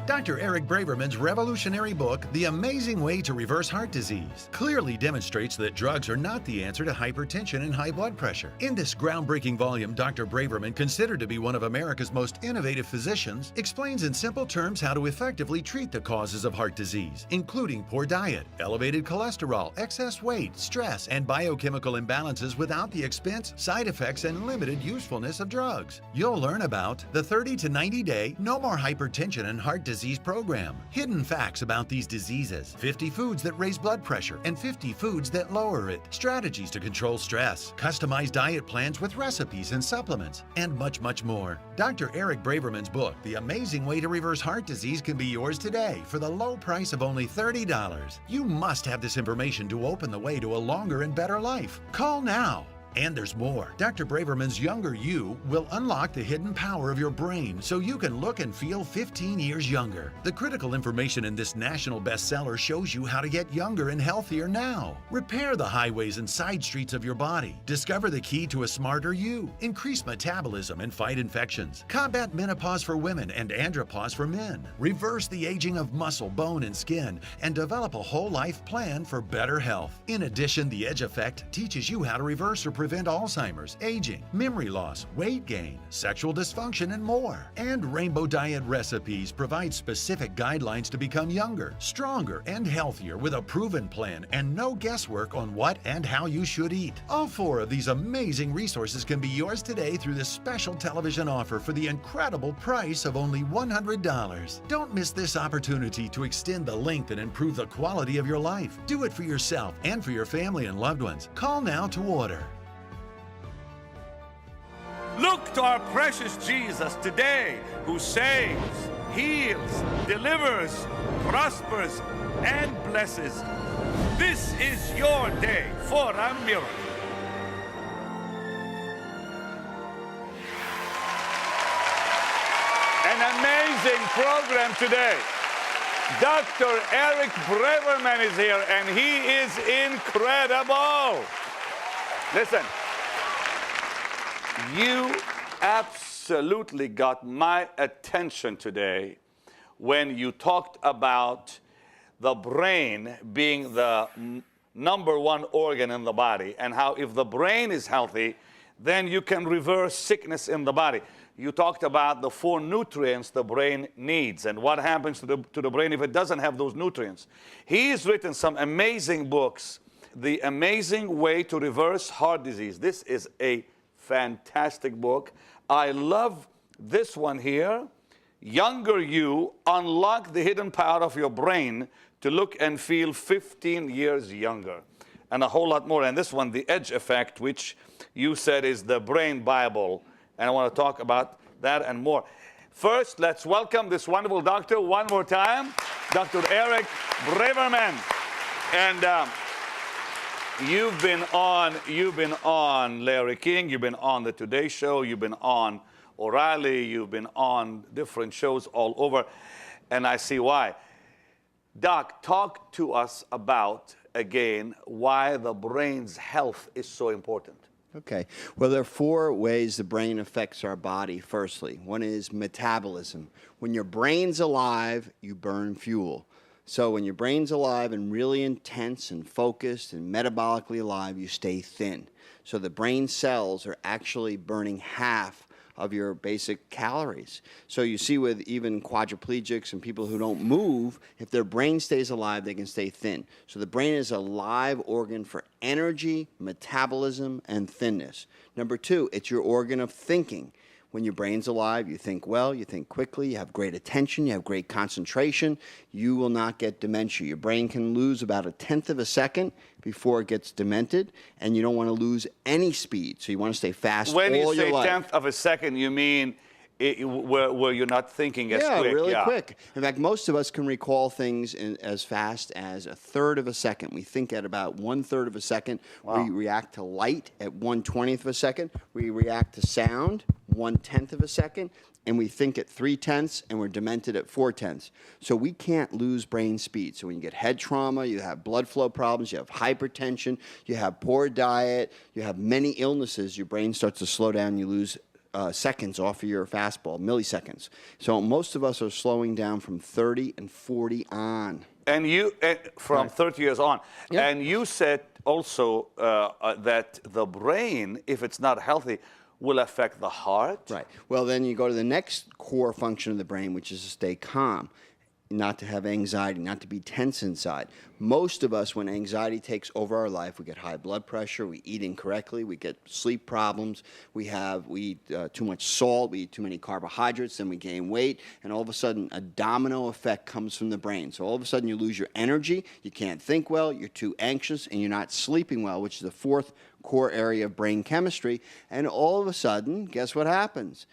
Dr. Eric Braverman's revolutionary book, The Amazing Way to Reverse Heart Disease, clearly demonstrates that drugs are not the answer to hypertension and high blood pressure. In this groundbreaking volume, Dr. Braverman, considered to be one of America's most innovative physicians, explains in simple terms how to effectively treat the causes of heart disease, including poor diet, elevated cholesterol, excess weight, stress, and biochemical imbalances without the expense, side effects, and limited usefulness of drugs. You'll learn about the 30 to 90 day No More Hypertension and Heart Disease program, hidden facts about these diseases, 50 foods that raise blood pressure and 50 foods that lower it, strategies to control stress, customized diet plans with recipes and supplements, and much, much more. Dr. Eric Braverman's book, The Amazing Way to Reverse Heart Disease, can be yours today for the low price of only $30. You must have this information to open the way to a longer and better life. Call now. And there's more. Dr. Braverman's Younger You will unlock the hidden power of your brain so you can look and feel 15 years younger. The critical information in this national bestseller shows you how to get younger and healthier now. Repair the highways and side streets of your body. Discover the key to a smarter you. Increase metabolism and fight infections. Combat menopause for women and andropause for men. Reverse the aging of muscle, bone, and skin, and develop a whole life plan for better health. In addition, the Edge Effect teaches you how to reverse or prevent Alzheimer's, aging, memory loss, weight gain, sexual dysfunction, and more. And Rainbow Diet Recipes provide specific guidelines to become younger, stronger, and healthier with a proven plan and no guesswork on what and how you should eat. All 4 of these amazing resources can be yours today through this special television offer for the incredible price of only $100. Don't miss this opportunity to extend the length and improve the quality of your life. Do it for yourself and for your family and loved ones. Call now to order. Look to our precious Jesus today, who saves, heals, delivers, prospers, and blesses. This is your day for a miracle. An amazing program today. Dr. Eric Braverman is here, and he is incredible. Listen. You absolutely got my attention today when you talked about the brain being the #1 organ in the body, and how if the brain is healthy, then you can reverse sickness in the body. You talked about the 4 nutrients the brain needs and what happens to the brain if it doesn't have those nutrients. He's written some amazing books. The Amazing Way to Reverse Heart Disease. This is a fantastic book. I love this one here. Younger You, Unlock the Hidden Power of Your Brain to Look and Feel 15 years younger. And a whole lot more. And this one, The Edge Effect, which you said is the brain Bible. And I want to talk about that and more. First, let's welcome this wonderful doctor one more time, Dr. Eric Braverman. And you've been on Larry King, you've been on the Today Show, you've been on O'Reilly, you've been on different shows all over, and I see why. Doc, talk to us about, again, why the brain's health is so important. Okay. Well, there are 4 ways the brain affects our body, firstly. One is metabolism. When your brain's alive, you burn fuel. So when your brain's alive and really intense and focused and metabolically alive, you stay thin. So the brain cells are actually burning half of your basic calories. So you see with even quadriplegics and people who don't move, if their brain stays alive, they can stay thin. So the brain is a live organ for energy, metabolism, and thinness. Number 2, it's your organ of thinking. When your brain's alive, you think well, you think quickly, you have great attention, you have great concentration, you will not get dementia. Your brain can lose about 1/10 of a second before it gets demented, and you don't want to lose any speed, so you want to stay fast all your life. When you say 1/10 of a second, you mean where you're not thinking as quick. Yeah, really quick. In fact, most of us can recall things as fast as 1/3 of a second. We think at about 1/3 of a second. Wow. We react to light at 1/20th of a second. We react to sound 1/10 of a second. And we think at 3/10, and we're demented at 4/10. So we can't lose brain speed. So when you get head trauma, you have blood flow problems, you have hypertension, you have poor diet, you have many illnesses, your brain starts to slow down, you lose seconds off of your fastball, milliseconds. So most of us are slowing down from 30 and 40 on. And you, from 30 years on. Yeah. And you said also that the brain, if it's not healthy, will affect the heart. Right. Well, then you go to the next core function of the brain, which is to stay calm, not to have anxiety, not to be tense inside. Most of us, when anxiety takes over our life, we get high blood pressure, we eat incorrectly, we get sleep problems, we eat too much salt, we eat too many carbohydrates, then we gain weight, and all of a sudden a domino effect comes from the brain. So all of a sudden you lose your energy, you can't think well, you're too anxious, and you're not sleeping well, which is the fourth core area of brain chemistry. And all of a sudden, guess what happens?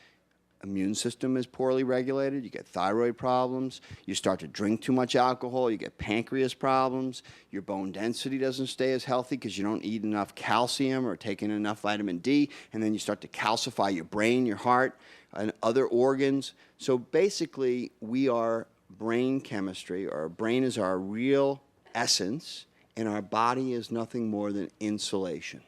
Immune system is poorly regulated, you get thyroid problems, you start to drink too much alcohol, you get pancreas problems, your bone density doesn't stay as healthy because you don't eat enough calcium or take in enough vitamin D, and then you start to calcify your brain, your heart, and other organs. So basically, we are brain chemistry. Our brain is our real essence, and our body is nothing more than insulation.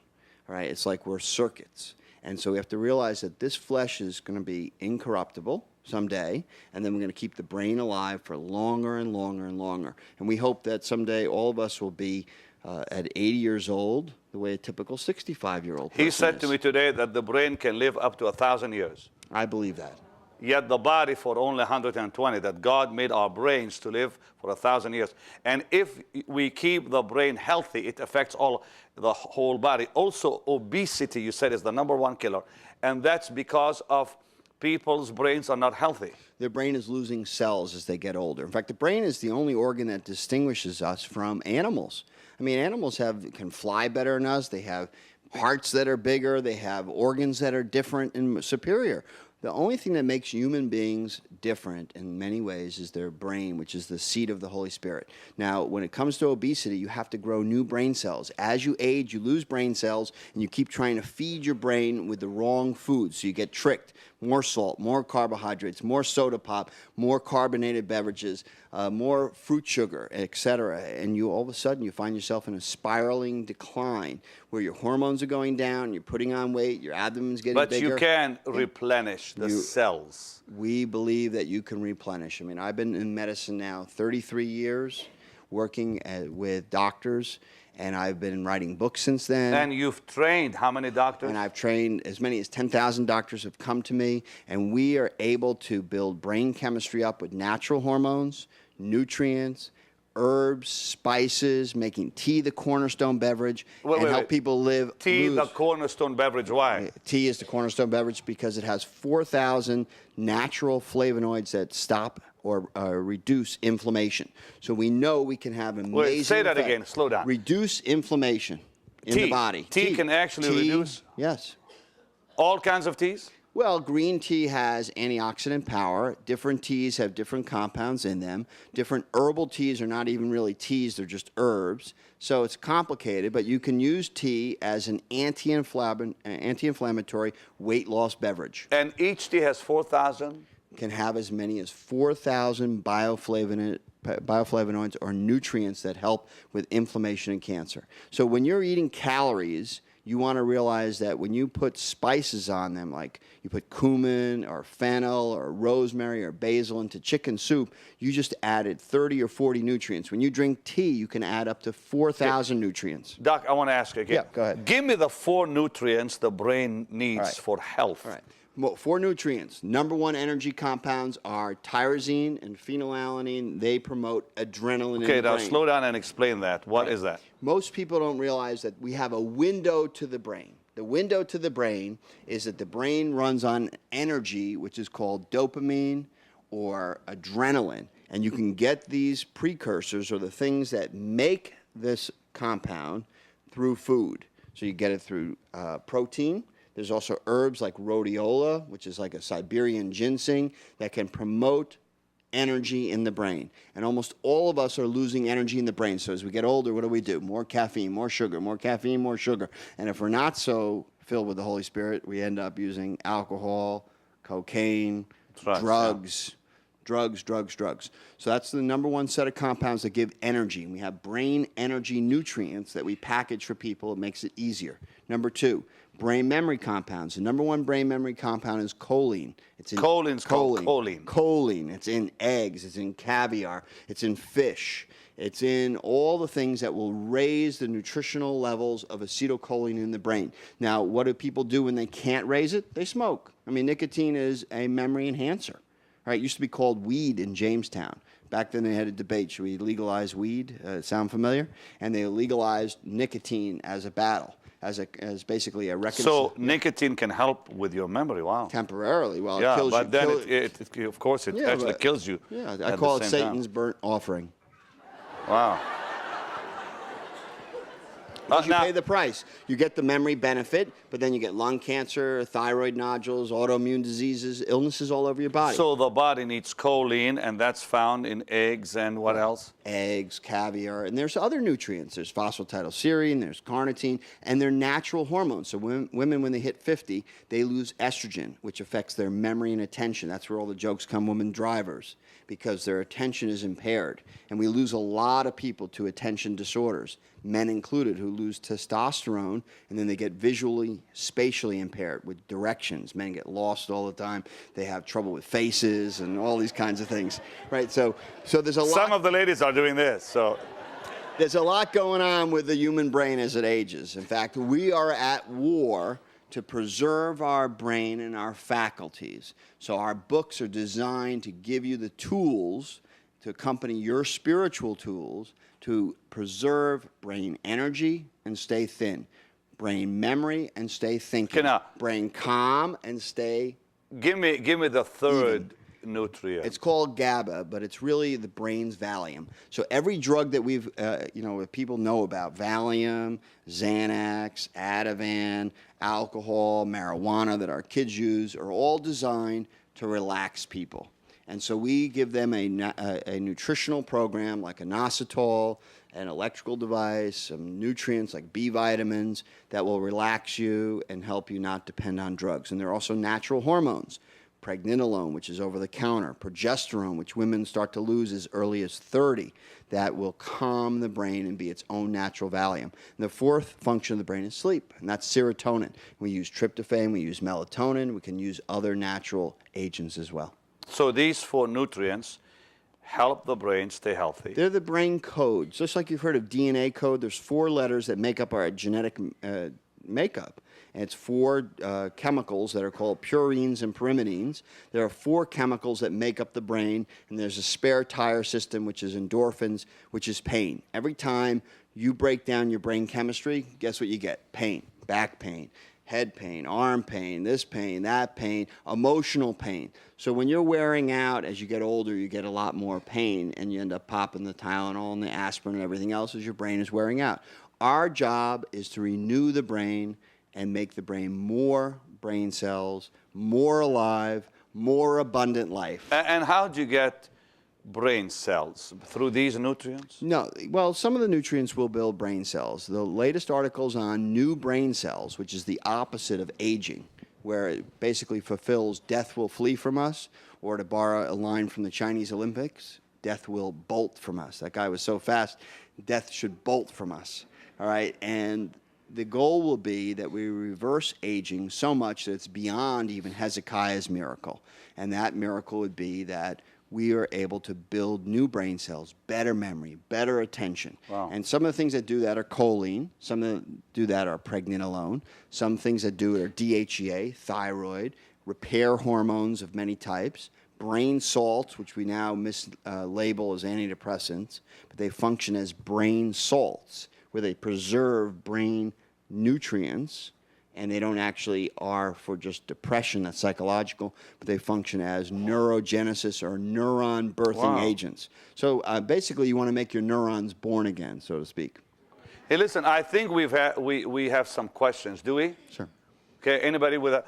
All right? It's like we're circuits. And so we have to realize that this flesh is going to be incorruptible someday, and then we're going to keep the brain alive for longer and longer and longer. And we hope that someday all of us will be at 80 years old, the way a typical 65-year-old person He said is. to me today that the brain can live up to 1,000 years. I believe that. Yet the body for only 120, that God made our brains to live for 1,000 years. And if we keep the brain healthy, it affects the whole body. Also, obesity, you said, is the #1 killer. And that's because of people's brains are not healthy. Their brain is losing cells as they get older. In fact, the brain is the only organ that distinguishes us from animals. I mean, animals can fly better than us. They have hearts that are bigger. They have organs that are different and superior. The only thing that makes human beings different in many ways is their brain, which is the seat of the Holy Spirit. Now, when it comes to obesity, you have to grow new brain cells. As you age, you lose brain cells, and you keep trying to feed your brain with the wrong foods, so you get tricked. More salt, more carbohydrates, more soda pop, more carbonated beverages, more fruit sugar, etc. And you all of a sudden you find yourself in a spiraling decline where your hormones are going down, you're putting on weight, your abdomen's getting bigger. But you can replenish the cells. We believe that you can replenish. I mean, I've been in medicine now 33 years, working with doctors, and I've been writing books since then. And you've trained how many doctors? And I've trained as many as 10,000 doctors have come to me, and we are able to build brain chemistry up with natural hormones, nutrients, herbs, spices, making tea the cornerstone beverage, and help people live. Tea, the cornerstone beverage, why? Tea is the cornerstone beverage because it has 4,000 natural flavonoids that stop or reduce inflammation. So we know we can have amazing Wait, say that effect. again, slow down. Reduce inflammation in the body. Tea can actually reduce? Yes. All kinds of teas? Well, green tea has antioxidant power. Different teas have different compounds in them. Different herbal teas are not even really teas, they're just herbs. So it's complicated, but you can use tea as an anti-inflammatory weight loss beverage. And each tea has 4,000? Can have as many as 4,000 bioflavonoids or nutrients that help with inflammation and cancer. So when you're eating calories, you want to realize that when you put spices on them, like you put cumin or fennel or rosemary or basil into chicken soup, you just added 30 or 40 nutrients. When you drink tea, you can add up to 4,000 nutrients. Doc, I want to ask you again. Yeah, go ahead. Give me the 4 nutrients the brain needs for health. All right. Well, 4 nutrients. #1 energy compounds are tyrosine and phenylalanine. They promote adrenaline in the brain. Okay, now slow down and explain that. What is that? Most people don't realize that we have a window to the brain. The window to the brain is that the brain runs on energy, which is called dopamine or adrenaline. And you can get these precursors or the things that make this compound through food. So you get it through protein. There's also herbs like rhodiola, which is like a Siberian ginseng, that can promote energy in the brain. And almost all of us are losing energy in the brain. So as we get older, what do? More caffeine, more sugar, more caffeine, more sugar. And if we're not so filled with the Holy Spirit, we end up using alcohol, cocaine, drugs. So that's the #1 set of compounds that give energy. We have brain energy nutrients that we package for people. It makes it easier. #2, brain memory compounds. The number one brain memory compound is choline. It's in Choline's called choline. Choline. It's in eggs. It's in caviar. It's in fish. It's in all the things that will raise the nutritional levels of acetylcholine in the brain. Now, what do people do when they can't raise it? They smoke. I mean, nicotine is a memory enhancer. Right? It used to be called weed in Jamestown. Back then they had a debate, should we legalize weed? Sound familiar? And they legalized nicotine as a battle, as basically a So nicotine can help with your memory, wow. Temporarily, well, yeah, it kills but you. then of course it actually kills you. Yeah, I call it Satan's burnt offering. Wow. Because you pay the price. You get the memory benefit, but then you get lung cancer, thyroid nodules, autoimmune diseases, illnesses all over your body. So the body needs choline, and that's found in eggs and what else? Eggs, caviar, and there's other nutrients. There's phosphatidylserine, there's carnitine, and they're natural hormones. So women, when they hit 50, they lose estrogen, which affects their memory and attention. That's where all the jokes come, women drivers, because their attention is impaired. And we lose a lot of people to attention disorders, men included, who lose testosterone, and then they get visually, spatially impaired with directions. Men get lost all the time. They have trouble with faces and all these kinds of things, right? So there's a lot. Some of the ladies are doing this, so. There's a lot going on with the human brain as it ages. In fact, we are at war to preserve our brain and our faculties. So our books are designed to give you the tools to accompany your spiritual tools to preserve brain energy and stay thin, brain memory and stay thinking, brain calm and stay. Give me the third nutrient. It's called GABA, but it's really the brain's Valium. So every drug that we've, people know about, Valium, Xanax, Ativan, alcohol, marijuana that our kids use, are all designed to relax people. And so we give them a nutritional program like inositol, an electrical device, some nutrients like B vitamins that will relax you and help you not depend on drugs. And they're also natural hormones. Pregnenolone, which is over the counter, progesterone, which women start to lose as early as 30, that will calm the brain and be its own natural Valium. And the fourth function of the brain is sleep, and that's serotonin. We use tryptophan, we use melatonin, we can use other natural agents as well. So these four nutrients help the brain stay healthy. They're the brain codes. Just like you've heard of DNA code, there's 4 letters that make up our genetic makeup. And it's 4 chemicals that are called purines and pyrimidines. There are 4 chemicals that make up the brain, and there's a spare tire system, which is endorphins, which is pain. Every time you break down your brain chemistry, guess what you get? Pain, back pain, head pain, arm pain, this pain, that pain, emotional pain. So when you're wearing out, as you get older, you get a lot more pain, and you end up popping the Tylenol and the aspirin and everything else as your brain is wearing out. Our job is to renew the brain and make the brain more brain cells, more alive, more abundant life. And how do you get brain cells? Through these nutrients? No, well, some of the nutrients will build brain cells. The latest articles on new brain cells, which is the opposite of aging, where it basically fulfills death will flee from us, or to borrow a line from the Chinese Olympics, death will bolt from us. That guy was so fast, death should bolt from us. All right, and the goal will be that we reverse aging so much that it's beyond even Hezekiah's miracle. And that miracle would be that we are able to build new brain cells, better memory, better attention. Wow. And some of the things that do that are choline. Some that do that are pregnenolone. Some things that do it are DHEA, thyroid, repair hormones of many types, brain salts, which we now mislabel as antidepressants, but they function as brain salts, where they preserve brain nutrients, and they don't actually are for just depression, that's psychological, but they function as neurogenesis or neuron birthing agents. So basically you want to make your neurons born again, so to speak. Hey, listen, I think we have some questions, do we? Sure. Okay, anybody with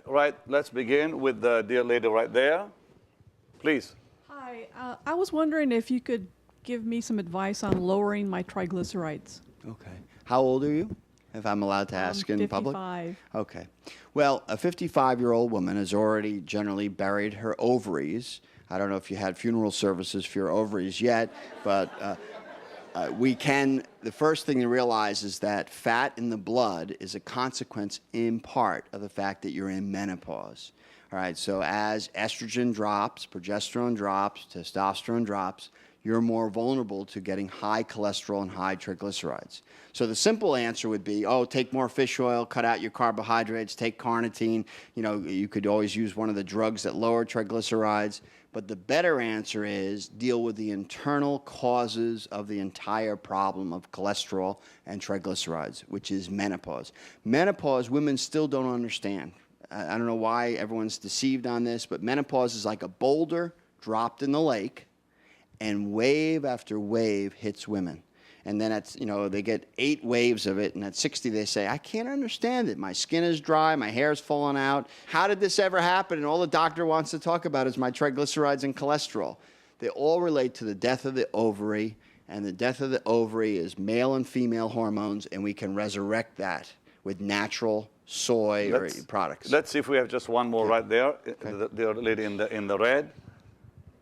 right, let's begin with the dear lady right there. Please. Hi, I was wondering if you could give me some advice on lowering my triglycerides. Okay. How old are you, if I'm allowed to ask in public? 55. Okay. Well, a 55-year-old woman has already generally buried her ovaries. I don't know if you had funeral services for your ovaries yet, but The first thing to realize is that fat in the blood is a consequence in part of the fact that you're in menopause. All right, so as estrogen drops, progesterone drops, testosterone drops, you're more vulnerable to getting high cholesterol and high triglycerides. So the simple answer would be, oh, take more fish oil, cut out your carbohydrates, take carnitine. You know, you could always use one of the drugs that lower triglycerides. But the better answer is deal with the internal causes of the entire problem of cholesterol and triglycerides, which is menopause. Menopause, women still don't understand. I don't know why everyone's deceived on this, but menopause is like a boulder dropped in the lake, and wave after wave hits women. And then they get 8 waves of it, and at 60 they say, I can't understand it. My skin is dry, my hair's falling out. How did this ever happen? And all the doctor wants to talk about is my triglycerides and cholesterol. They all relate to the death of the ovary, and the death of the ovary is male and female hormones, and we can resurrect that with natural soy or products. Let's see if we have just one more right there. The lady in the red.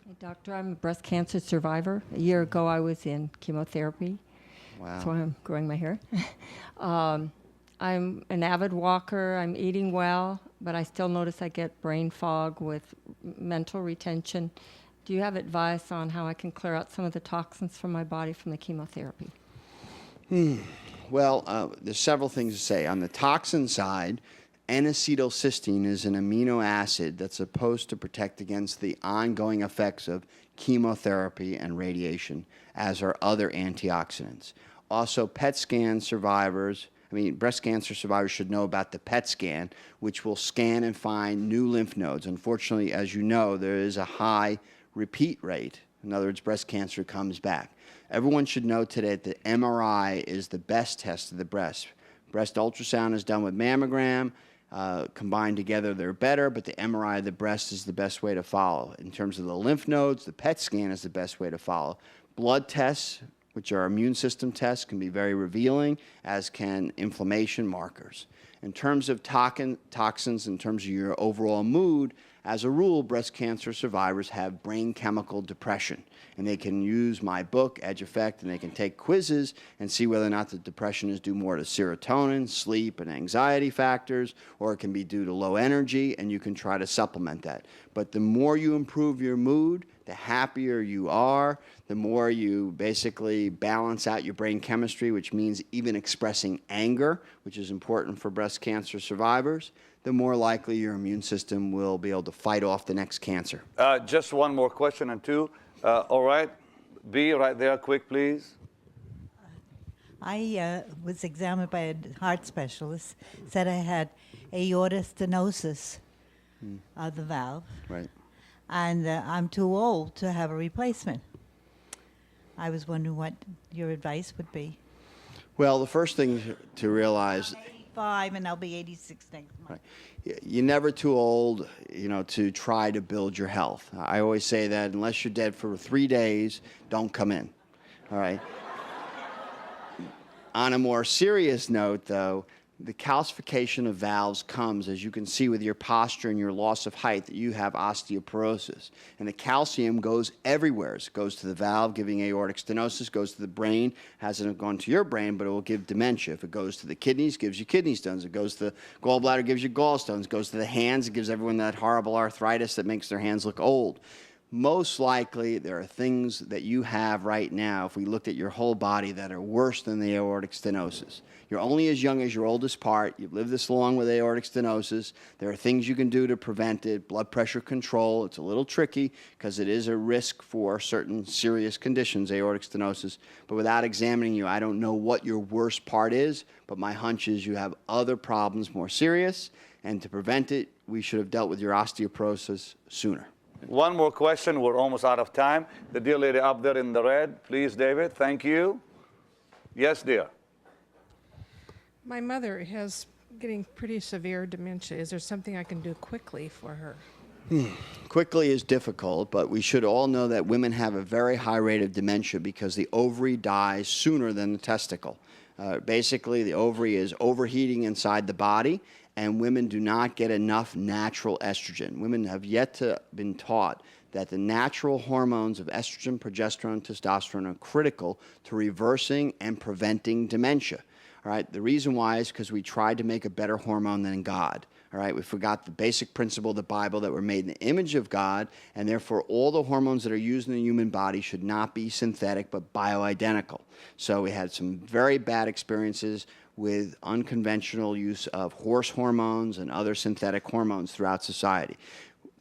Hey, doctor, I'm a breast cancer survivor. A year ago, I was in chemotherapy. Wow. That's why I'm growing my hair. I'm an avid walker. I'm eating well, but I still notice I get brain fog with mental retention. Do you have advice on how I can clear out some of the toxins from my body from the chemotherapy? Well, there's several things to say. On the toxin side, N-acetylcysteine is an amino acid that's supposed to protect against the ongoing effects of chemotherapy and radiation, as are other antioxidants. Also, breast cancer survivors should know about the PET scan, which will scan and find new lymph nodes. Unfortunately, as you know, there is a high repeat rate. In other words, breast cancer comes back. Everyone should know today that MRI is the best test of the breast. Breast ultrasound is done with mammogram. Combined together, they're better, but the MRI of the breast is the best way to follow. In terms of the lymph nodes, the PET scan is the best way to follow. Blood tests, which are immune system tests, can be very revealing, as can inflammation markers. In terms of toxins, in terms of your overall mood, as a rule, breast cancer survivors have brain chemical depression. And they can use my book, Edge Effect, and they can take quizzes and see whether or not the depression is due more to serotonin, sleep, and anxiety factors, or it can be due to low energy, and you can try to supplement that. But the more you improve your mood, the happier you are, the more you basically balance out your brain chemistry, which means even expressing anger, which is important for breast cancer survivors, the more likely your immune system will be able to fight off the next cancer. Just one more question and two. All right. B, right there, quick, please. I was examined by a heart specialist, said I had aortic stenosis of the valve. Right. And I'm too old to have a replacement. I was wondering what your advice would be. Well, the first thing to realize... I'm 85 and I'll be 86 next month. Right. You're never too old, to try to build your health. I always say that unless you're dead for 3 days, don't come in. All right? On a more serious note, though, the calcification of valves comes, as you can see with your posture and your loss of height, that you have osteoporosis. And the calcium goes everywhere. It goes to the valve, giving aortic stenosis, goes to the brain, hasn't gone to your brain, but it will give dementia. If it goes to the kidneys, gives you kidney stones. If it goes to the gallbladder, gives you gallstones. It goes to the hands, it gives everyone that horrible arthritis that makes their hands look old. Most likely, there are things that you have right now, if we looked at your whole body, that are worse than the aortic stenosis. You're only as young as your oldest part. You've lived this long with aortic stenosis. There are things you can do to prevent it. Blood pressure control. It's a little tricky because it is a risk for certain serious conditions, aortic stenosis. But without examining you, I don't know what your worst part is, but my hunch is you have other problems more serious, and to prevent it, we should have dealt with your osteoporosis sooner. One more question. We're almost out of time. The dear lady up there in the red. Please, David. Thank you. Yes, dear. My mother has getting pretty severe dementia. Is there something I can do quickly for her? Quickly is difficult, but we should all know that women have a very high rate of dementia because the ovary dies sooner than the testicle. Basically, the ovary is overheating inside the body, and women do not get enough natural estrogen. Women have yet to been taught that the natural hormones of estrogen, progesterone, testosterone are critical to reversing and preventing dementia. All right, the reason why is because we tried to make a better hormone than God. All right, we forgot the basic principle of the Bible that we're made in the image of God, and therefore all the hormones that are used in the human body should not be synthetic but bioidentical. So we had some very bad experiences with unconventional use of horse hormones and other synthetic hormones throughout society.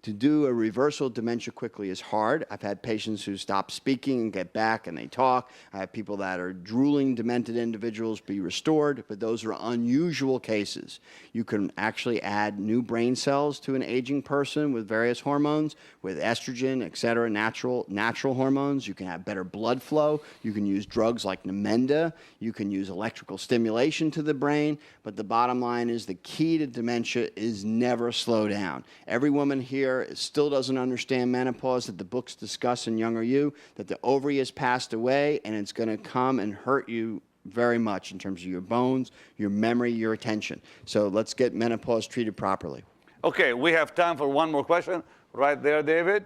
To do a reversal of dementia quickly is hard. I've had patients who stop speaking and get back and they talk. I have people that are drooling, demented individuals be restored, but those are unusual cases. You can actually add new brain cells to an aging person with various hormones, with estrogen, et cetera, natural hormones. You can have better blood flow. You can use drugs like Namenda. You can use electrical stimulation to the brain. But the bottom line is the key to dementia is never slow down. Every woman here still doesn't understand menopause, that the books discuss in Younger You, that the ovary has passed away and it's going to come and hurt you very much in terms of your bones, your memory, your attention. So let's get menopause treated properly. Okay, we have time for one more question. Right there, David.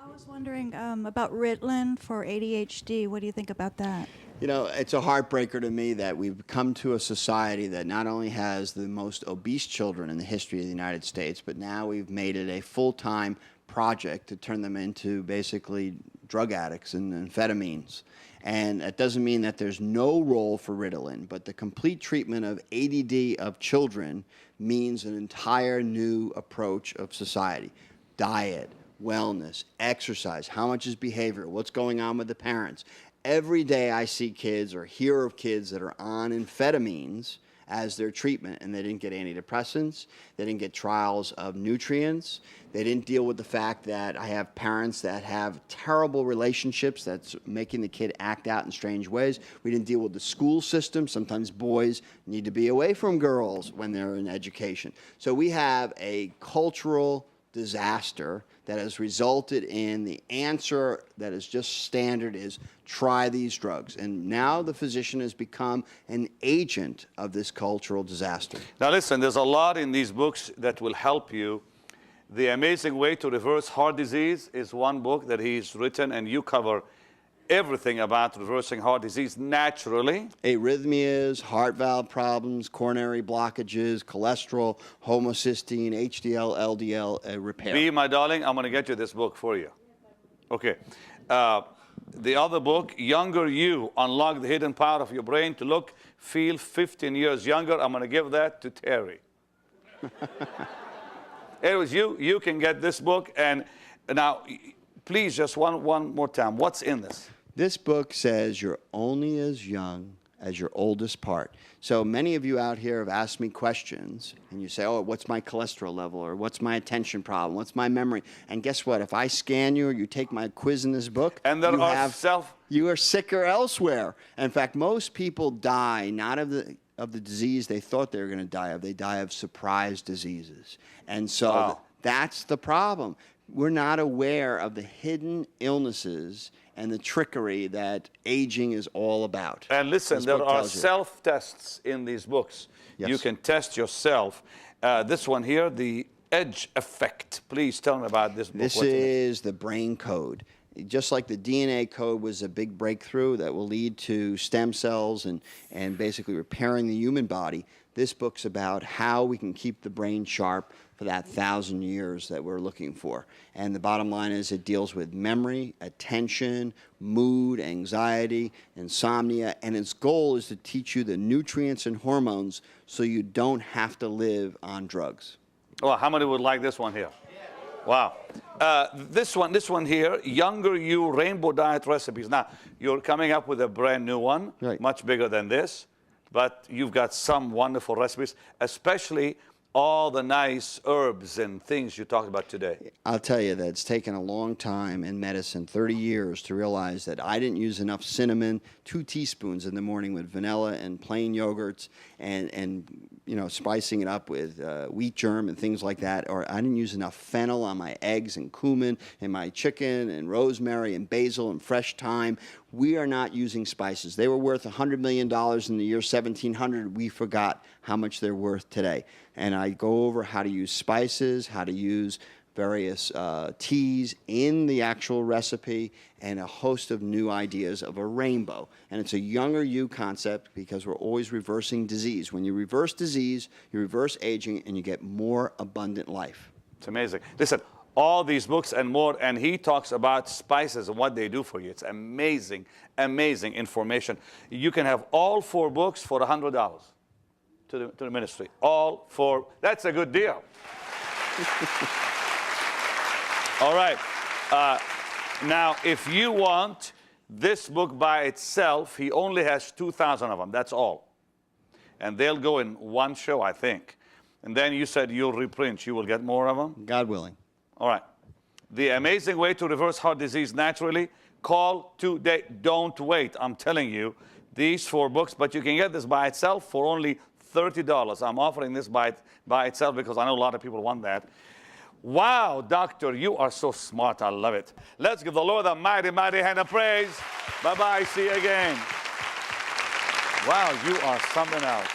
I was wondering about Ritalin for ADHD. What do you think about that? You know, it's a heartbreaker to me that we've come to a society that not only has the most obese children in the history of the United States, but now we've made it a full-time project to turn them into basically drug addicts and amphetamines. And that doesn't mean that there's no role for Ritalin, but the complete treatment of ADD of children means an entire new approach of society. Diet, wellness, exercise, how much is behavior, what's going on with the parents. Every day I see kids or hear of kids that are on amphetamines as their treatment, and they didn't get antidepressants, they didn't get trials of nutrients, they didn't deal with the fact that I have parents that have terrible relationships that's making the kid act out in strange ways. We didn't deal with the school system. Sometimes boys need to be away from girls when they're in education. So we have a cultural disaster that has resulted in the answer that is just standard is try these drugs. And now the physician has become an agent of this cultural disaster. Now listen, there's a lot in these books that will help you. The Amazing Way to Reverse Heart Disease is one book that he's written, and you cover everything about reversing heart disease naturally. Arrhythmias, heart valve problems, coronary blockages, cholesterol, homocysteine, HDL, LDL, repair. B, my darling, I'm going to get you this book for you. Okay. The other book, Younger You, Unlock the Hidden Power of Your Brain to Look, Feel 15 Years Younger. I'm going to give that to Terry. Anyways, you can get this book. And now, please, just one more time. What's in this? This book says you're only as young as your oldest part. So many of you out here have asked me questions, and you say, oh, what's my cholesterol level, or what's my attention problem, what's my memory? And guess what? If I scan you or you take my quiz in this book, and you are sicker elsewhere. In fact, most people die not of the disease they thought they were going to die of. They die of surprise diseases. And so that's the problem. We're not aware of the hidden illnesses and the trickery that aging is all about. And listen, there are self-tests in these books. Yes. You can test yourself. This one here, the Edge Effect. Please tell me about this book. This is the brain code. Just like the DNA code was a big breakthrough that will lead to stem cells and basically repairing the human body, this book's about how we can keep the brain sharp for that 1,000 years that we're looking for. And the bottom line is it deals with memory, attention, mood, anxiety, insomnia, and its goal is to teach you the nutrients and hormones so you don't have to live on drugs. Well, how many would like this one here? Wow. This one here, Younger You Rainbow Diet Recipes. Now, you're coming up with a brand new one, right, much bigger than this, but you've got some wonderful recipes, especially all the nice herbs and things you talked about today. I'll tell you that it's taken a long time in medicine, 30 years, to realize that I didn't use enough cinnamon, 2 teaspoons in the morning with vanilla and plain yogurts and you know, spicing it up with wheat germ and things like that, or I didn't use enough fennel on my eggs and cumin and my chicken and rosemary and basil and fresh thyme. We are not using spices. They were worth $100 million in the year 1700. We forgot how much they're worth today. And I go over how to use spices, how to use various teas in the actual recipe, and a host of new ideas of a rainbow. And it's a younger you concept because we're always reversing disease. When you reverse disease, you reverse aging, and you get more abundant life. It's amazing. Listen, all these books and more, and he talks about spices and what they do for you. It's amazing, amazing information. You can have all 4 books for $100 to the ministry. All 4. That's a good deal. All right. Now, if you want this book by itself, he only has 2,000 of them. That's all. And they'll go in one show, I think. And then you said you'll reprint. You will get more of them? God willing. All right. The Amazing Way to Reverse Heart Disease Naturally. Call today. Don't wait. I'm telling you, these 4 books, but you can get this by itself for only $30. I'm offering this by itself because I know a lot of people want that. Wow, doctor, you are so smart. I love it. Let's give the Lord a mighty, mighty hand of praise. Bye-bye. See you again. Wow, you are something else.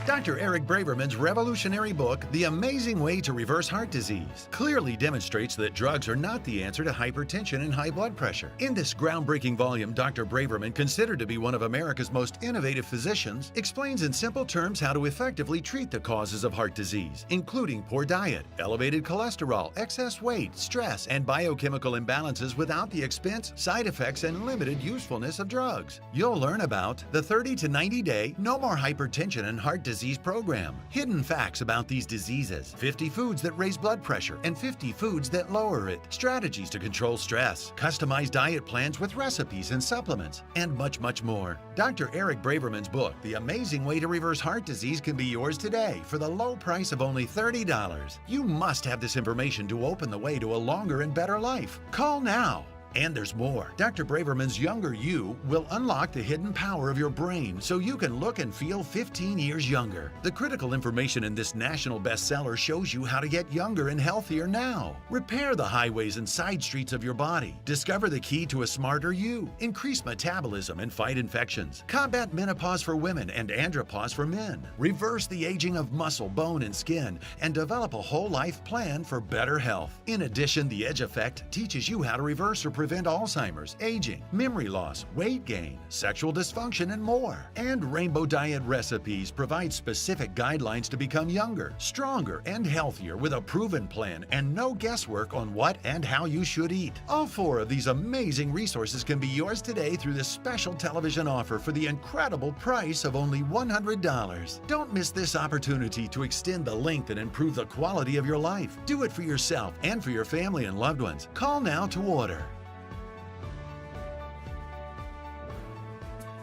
Dr. Eric Braverman's revolutionary book, The Amazing Way to Reverse Heart Disease, clearly demonstrates that drugs are not the answer to hypertension and high blood pressure. In this groundbreaking volume, Dr. Braverman, considered to be one of America's most innovative physicians, explains in simple terms how to effectively treat the causes of heart disease, including poor diet, elevated cholesterol, excess weight, stress, and biochemical imbalances without the expense, side effects, and limited usefulness of drugs. You'll learn about the 30 to 90-day No More Hypertension and Heart Disease program, hidden facts about these diseases, 50 foods that raise blood pressure and 50 foods that lower it, strategies to control stress, customized diet plans with recipes and supplements, and much, much more. Dr. Eric Braverman's book, The Amazing Way to Reverse Heart Disease, can be yours today for the low price of only $30. You must have this information to open the way to a longer and better life. Call now. And there's more. Dr. Braverman's younger you will unlock the hidden power of your brain so you can look and feel 15 years younger. The critical information in this national bestseller shows you how to get younger and healthier now. Repair the highways and side streets of your body. Discover the key to a smarter you. Increase metabolism and fight infections. Combat menopause for women and andropause for men. Reverse the aging of muscle, bone, and skin, and develop a whole life plan for better health. In addition, the Edge Effect teaches you how to reverse or prevent Alzheimer's, aging, memory loss, weight gain, sexual dysfunction, and more. And Rainbow Diet Recipes provide specific guidelines to become younger, stronger, and healthier with a proven plan and no guesswork on what and how you should eat. All 4 of these amazing resources can be yours today through this special television offer for the incredible price of only $100. Don't miss this opportunity to extend the length and improve the quality of your life. Do it for yourself and for your family and loved ones. Call now to order.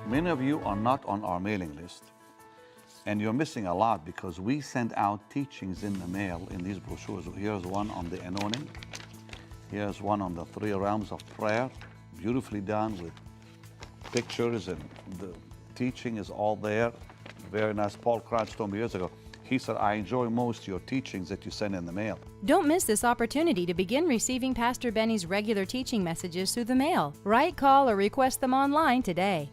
Many of you are not on our mailing list, and you're missing a lot because we send out teachings in the mail in these brochures. Here's one on the anointing. Here's one on the 3 realms of prayer, beautifully done with pictures, and the teaching is all there. Very nice. Paul Crouch told me years ago, he said, I enjoy most your teachings that you send in the mail. Don't miss this opportunity to begin receiving Pastor Benny's regular teaching messages through the mail. Write, call, or request them online today.